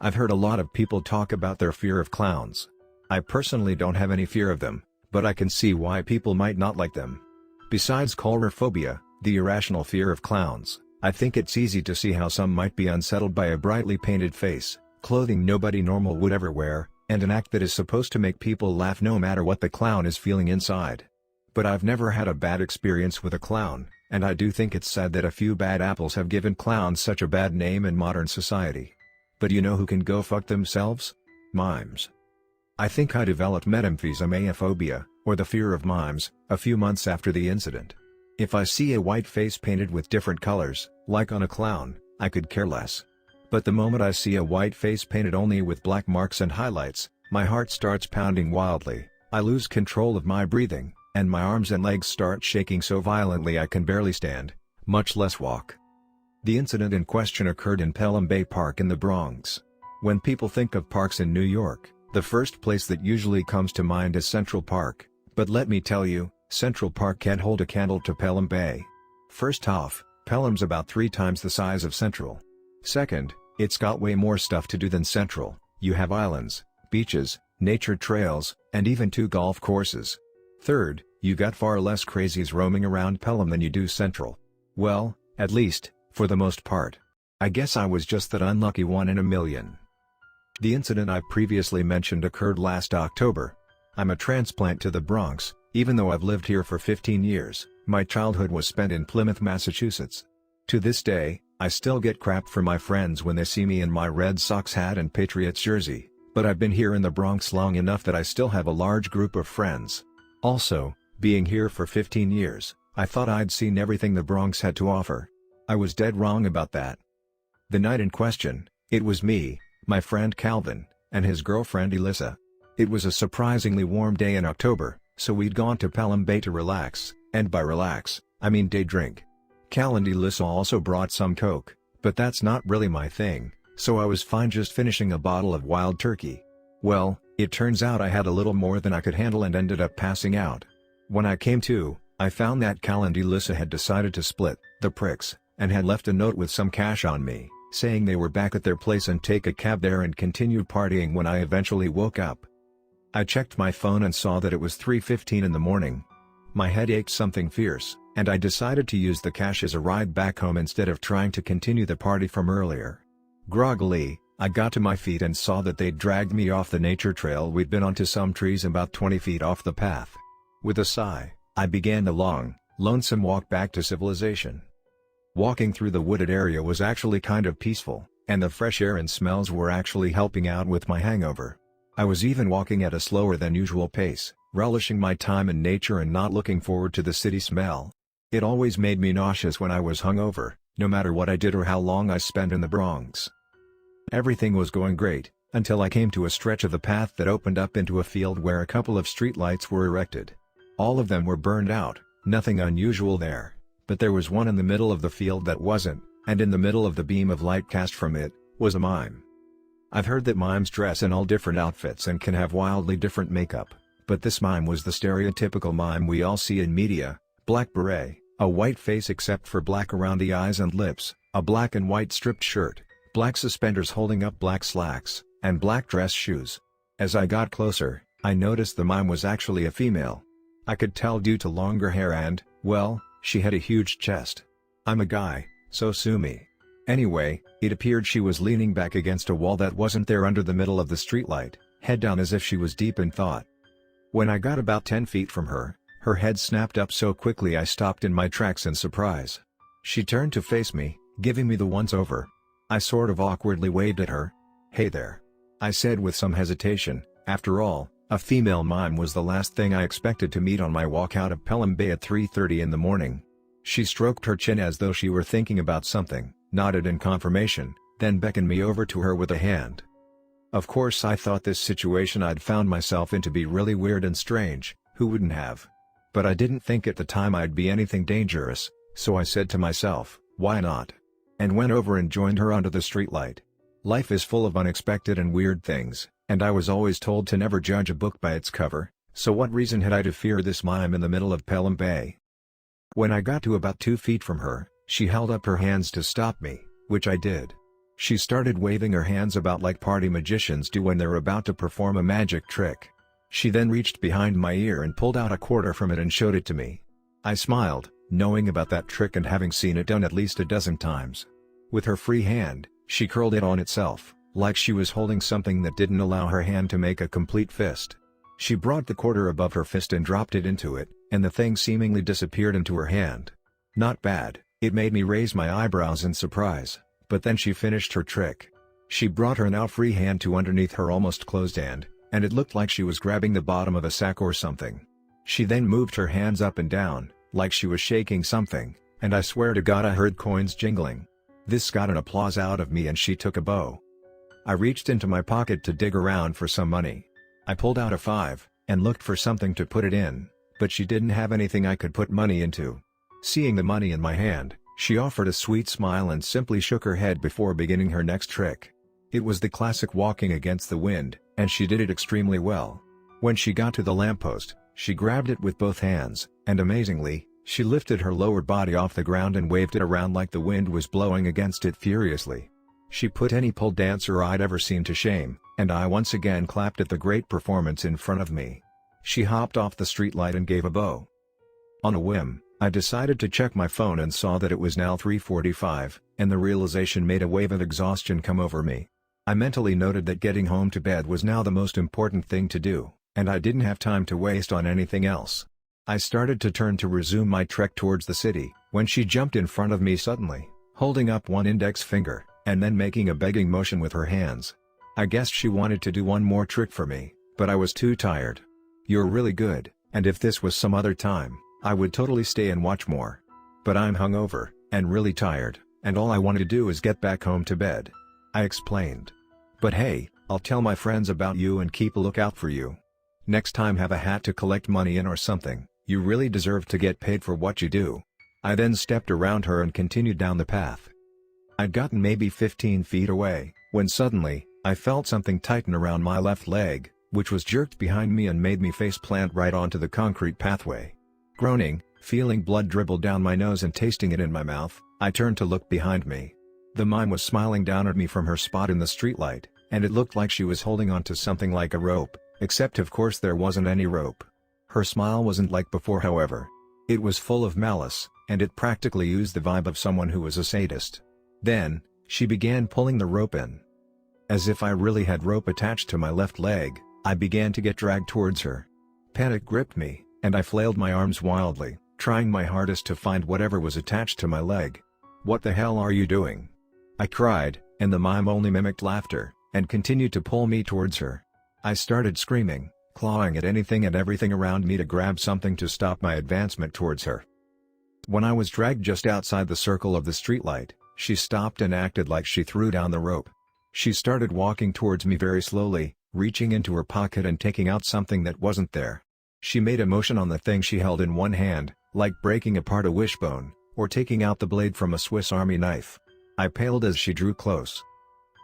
I've heard a lot of people talk about their fear of clowns. I personally don't have any fear of them, but I can see why people might not like them. Besides coulrophobia, the irrational fear of clowns, I think it's easy to see how some might be unsettled by a brightly painted face, clothing nobody normal would ever wear, and an act that is supposed to make people laugh no matter what the clown is feeling inside. But I've never had a bad experience with a clown, and I do think it's sad that a few bad apples have given clowns such a bad name in modern society. But you know who can go fuck themselves? Mimes. I think I developed metamphysemaphobia, or the fear of mimes, a few months after the incident. If I see a white face painted with different colors, like on a clown, I could care less. But the moment I see a white face painted only with black marks and highlights, my heart starts pounding wildly, I lose control of my breathing, and my arms and legs start shaking so violently I can barely stand, much less walk. The incident in question occurred in Pelham Bay Park in the Bronx. When people think of parks in New York, the first place that usually comes to mind is Central Park, but let me tell you, Central Park can't hold a candle to Pelham Bay. First off, Pelham's about 3 times the size of Central. Second, it's got way more stuff to do than Central. You have islands, beaches, nature trails, and even 2 golf courses. Third, you got far less crazies roaming around Pelham than you do Central. Well, at least, for the most part. I guess I was just that unlucky one in a million. The incident I previously mentioned occurred last October. I'm a transplant to the Bronx, even though I've lived here for 15 years, my childhood was spent in Plymouth, Massachusetts. To this day, I still get crap from my friends when they see me in my Red Sox hat and Patriots jersey, but I've been here in the Bronx long enough that I still have a large group of friends. Also, being here for 15 years, I thought I'd seen everything the Bronx had to offer. I was dead wrong about that. The night in question, it was me, my friend Calvin, and his girlfriend Elissa. It was a surprisingly warm day in October, so we'd gone to Pelham Bay to relax, and by relax, I mean day drink. Cal and Elissa also brought some Coke, but that's not really my thing, so I was fine just finishing a bottle of Wild Turkey. Well, it turns out I had a little more than I could handle and ended up passing out. When I came to, I found that Cal and Elissa had decided to split, the pricks, and had left a note with some cash on me, saying they were back at their place and take a cab there and continued partying when I eventually woke up. I checked my phone and saw that it was 3:15 in the morning. My head ached something fierce, and I decided to use the cash as a ride back home instead of trying to continue the party from earlier. Groggily, I got to my feet and saw that they'd dragged me off the nature trail we'd been on to some trees about 20 feet off the path. With a sigh, I began the long, lonesome walk back to civilization. Walking through the wooded area was actually kind of peaceful, and the fresh air and smells were actually helping out with my hangover. I was even walking at a slower than usual pace, relishing my time in nature and not looking forward to the city smell. It always made me nauseous when I was hungover, no matter what I did or how long I spent in the Bronx. Everything was going great, until I came to a stretch of the path that opened up into a field where a couple of streetlights were erected. All of them were burned out, nothing unusual there, but there was one in the middle of the field that wasn't, and in the middle of the beam of light cast from it, was a mime. I've heard that mimes dress in all different outfits and can have wildly different makeup, but this mime was the stereotypical mime we all see in media: black beret, a white face except for black around the eyes and lips, a black and white striped shirt, black suspenders holding up black slacks, and black dress shoes. As I got closer, I noticed the mime was actually a female. I could tell due to longer hair and, well, she had a huge chest. I'm a guy, so sue me. Anyway, it appeared she was leaning back against a wall that wasn't there under the middle of the streetlight, head down as if she was deep in thought. When I got about 10 feet from her, her head snapped up so quickly I stopped in my tracks in surprise. She turned to face me, giving me the once-over. I sort of awkwardly waved at her. "Hey there," I said with some hesitation. After all, a female mime was the last thing I expected to meet on my walk out of Pelham Bay at 3:30 in the morning. She stroked her chin as though she were thinking about something, nodded in confirmation, then beckoned me over to her with a hand. Of course I thought this situation I'd found myself in to be really weird and strange, who wouldn't have? But I didn't think at the time I'd be anything dangerous, so I said to myself, why not? And went over and joined her under the streetlight. Life is full of unexpected and weird things, and I was always told to never judge a book by its cover, so what reason had I to fear this mime in the middle of Pelham Bay? When I got to about 2 feet from her, she held up her hands to stop me, which I did. She started waving her hands about like party magicians do when they're about to perform a magic trick. She then reached behind my ear and pulled out a quarter from it and showed it to me. I smiled, knowing about that trick and having seen it done at least a dozen times. With her free hand, she curled it on itself, like she was holding something that didn't allow her hand to make a complete fist. She brought the quarter above her fist and dropped it into it, and the thing seemingly disappeared into her hand. Not bad, it made me raise my eyebrows in surprise, but then she finished her trick. She brought her now free hand to underneath her almost closed hand, and it looked like she was grabbing the bottom of a sack or something. She then moved her hands up and down, like she was shaking something, and I swear to God I heard coins jingling. This got an applause out of me and she took a bow. I reached into my pocket to dig around for some money. I pulled out a 5, and looked for something to put it in, but she didn't have anything I could put money into. Seeing the money in my hand, she offered a sweet smile and simply shook her head before beginning her next trick. It was the classic walking against the wind, and she did it extremely well. When she got to the lamppost, she grabbed it with both hands, and amazingly, she lifted her lower body off the ground and waved it around like the wind was blowing against it furiously. She put any pole dancer I'd ever seen to shame, and I once again clapped at the great performance in front of me. She hopped off the streetlight and gave a bow. On a whim, I decided to check my phone and saw that it was now 3:45, and the realization made a wave of exhaustion come over me. I mentally noted that getting home to bed was now the most important thing to do, and I didn't have time to waste on anything else. I started to turn to resume my trek towards the city, when she jumped in front of me suddenly, holding up one index finger, and then making a begging motion with her hands. I guessed she wanted to do one more trick for me, but I was too tired. "You're really good, and if this was some other time, I would totally stay and watch more. But I'm hungover, and really tired, and all I want to do is get back home to bed," I explained. "But hey, I'll tell my friends about you and keep a lookout for you. Next time have a hat to collect money in or something, you really deserve to get paid for what you do." I then stepped around her and continued down the path. I'd gotten maybe 15 feet away, when suddenly, I felt something tighten around my left leg, which was jerked behind me and made me face plant right onto the concrete pathway. Groaning, feeling blood dribble down my nose and tasting it in my mouth, I turned to look behind me. The mime was smiling down at me from her spot in the streetlight, and it looked like she was holding onto something like a rope, except of course there wasn't any rope. Her smile wasn't like before, however. It was full of malice, and it practically oozed the vibe of someone who was a sadist. Then, she began pulling the rope in. As if I really had rope attached to my left leg, I began to get dragged towards her. Panic gripped me, and I flailed my arms wildly, trying my hardest to find whatever was attached to my leg. "What the hell are you doing?" I cried, and the mime only mimicked laughter, and continued to pull me towards her. I started screaming, clawing at anything and everything around me to grab something to stop my advancement towards her. When I was dragged just outside the circle of the streetlight, she stopped and acted like she threw down the rope. She started walking towards me very slowly, reaching into her pocket and taking out something that wasn't there. She made a motion on the thing she held in one hand, like breaking apart a wishbone, or taking out the blade from a Swiss Army knife. I paled as she drew close.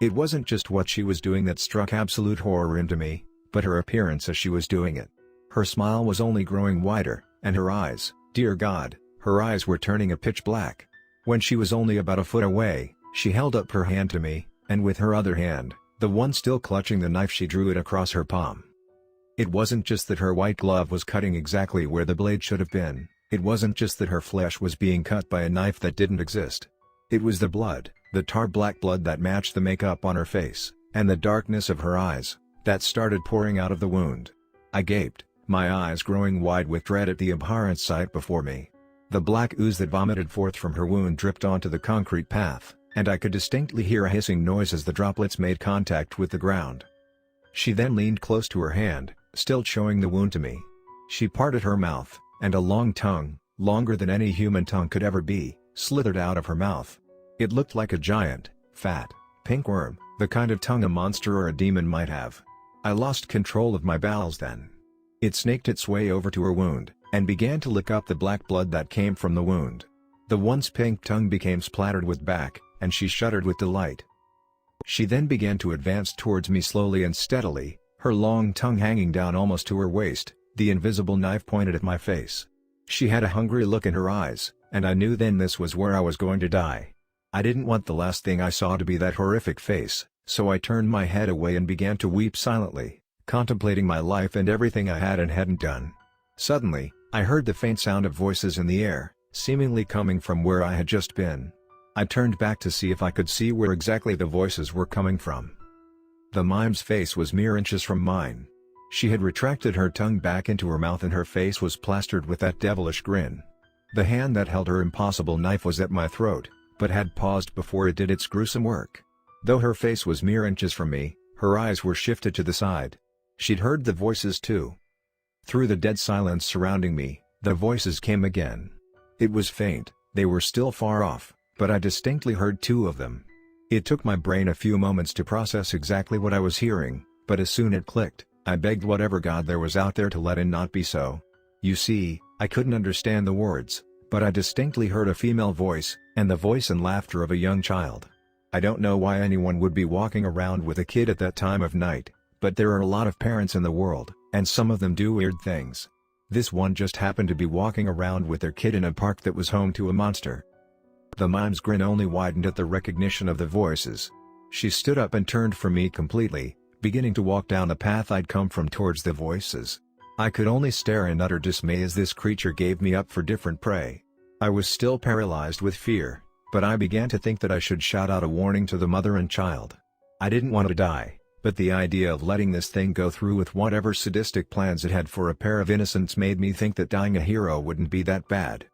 It wasn't just what she was doing that struck absolute horror into me, but her appearance as she was doing it. Her smile was only growing wider, and her eyes, dear God, her eyes were turning a pitch black. When she was only about a foot away, she held up her hand to me, and with her other hand, the one still clutching the knife, she drew it across her palm. It wasn't just that her white glove was cutting exactly where the blade should have been, it wasn't just that her flesh was being cut by a knife that didn't exist. It was the blood, the tar black blood that matched the makeup on her face, and the darkness of her eyes, that started pouring out of the wound. I gaped, my eyes growing wide with dread at the abhorrent sight before me. The black ooze that vomited forth from her wound dripped onto the concrete path, and I could distinctly hear a hissing noise as the droplets made contact with the ground. She then leaned close to her hand, still showing the wound to me. She parted her mouth, and a long tongue, longer than any human tongue could ever be, slithered out of her mouth. It looked like a giant, fat, pink worm, the kind of tongue a monster or a demon might have. I lost control of my bowels then. It snaked its way over to her wound, and began to lick up the black blood that came from the wound. The once pink tongue became splattered with back, and she shuddered with delight. She then began to advance towards me slowly and steadily, her long tongue hanging down almost to her waist, the invisible knife pointed at my face. She had a hungry look in her eyes, and I knew then this was where I was going to die. I didn't want the last thing I saw to be that horrific face, so I turned my head away and began to weep silently, contemplating my life and everything I had and hadn't done. Suddenly, I heard the faint sound of voices in the air, seemingly coming from where I had just been. I turned back to see if I could see where exactly the voices were coming from. The mime's face was mere inches from mine. She had retracted her tongue back into her mouth and her face was plastered with that devilish grin. The hand that held her impossible knife was at my throat, but had paused before it did its gruesome work. Though her face was mere inches from me, her eyes were shifted to the side. She'd heard the voices too. Through the dead silence surrounding me, the voices came again. It was faint, they were still far off, but I distinctly heard two of them. It took my brain a few moments to process exactly what I was hearing, but as soon as it clicked, I begged whatever God there was out there to let it not be so. You see, I couldn't understand the words, but I distinctly heard a female voice, and the voice and laughter of a young child. I don't know why anyone would be walking around with a kid at that time of night, but there are a lot of parents in the world, and some of them do weird things. This one just happened to be walking around with their kid in a park that was home to a monster. The mime's grin only widened at the recognition of the voices. She stood up and turned from me completely, beginning to walk down the path I'd come from towards the voices. I could only stare in utter dismay as this creature gave me up for different prey. I was still paralyzed with fear, but I began to think that I should shout out a warning to the mother and child. I didn't want to die, but the idea of letting this thing go through with whatever sadistic plans it had for a pair of innocents made me think that dying a hero wouldn't be that bad.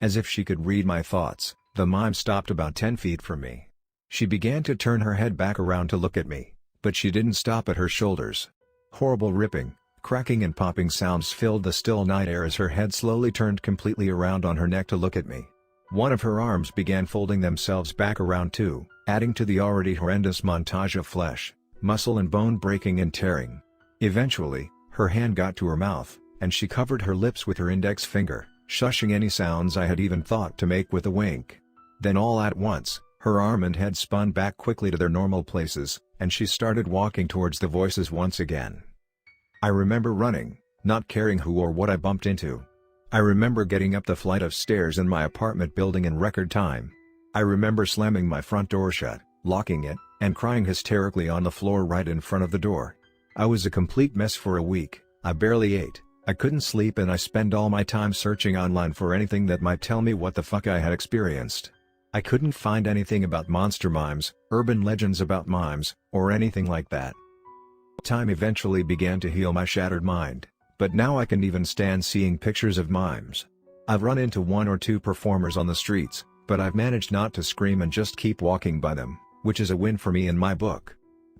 As if she could read my thoughts, the mime stopped about 10 feet from me. She began to turn her head back around to look at me, but she didn't stop at her shoulders. Horrible ripping, cracking and popping sounds filled the still night air as her head slowly turned completely around on her neck to look at me. One of her arms began folding themselves back around too, adding to the already horrendous montage of flesh, muscle and bone breaking and tearing. Eventually, her hand got to her mouth, and she covered her lips with her index finger, shushing any sounds I had even thought to make with a wink. Then all at once, her arm and head spun back quickly to their normal places, and she started walking towards the voices once again. I remember running, not caring who or what I bumped into. I remember getting up the flight of stairs in my apartment building in record time. I remember slamming my front door shut, locking it, and crying hysterically on the floor right in front of the door. I was a complete mess for a week. I barely ate, I couldn't sleep, and I spent all my time searching online for anything that might tell me what the fuck I had experienced. I couldn't find anything about monster mimes, urban legends about mimes, or anything like that. Time eventually began to heal my shattered mind, but now I can even stand seeing pictures of mimes. I've run into one or two performers on the streets, but I've managed not to scream and just keep walking by them, which is a win for me in my book.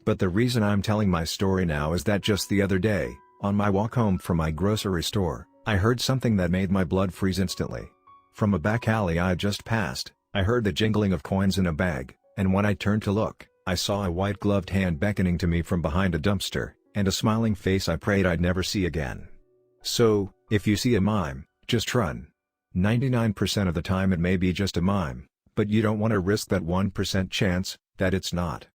But the reason I'm telling my story now is that just the other day, on my walk home from my grocery store, I heard something that made my blood freeze instantly. From a back alley I just passed, I heard the jingling of coins in a bag, and when I turned to look, I saw a white-gloved hand beckoning to me from behind a dumpster, and a smiling face I prayed I'd never see again. So, if you see a mime, just run. 99% of the time it may be just a mime, but you don't want to risk that 1% chance that it's not.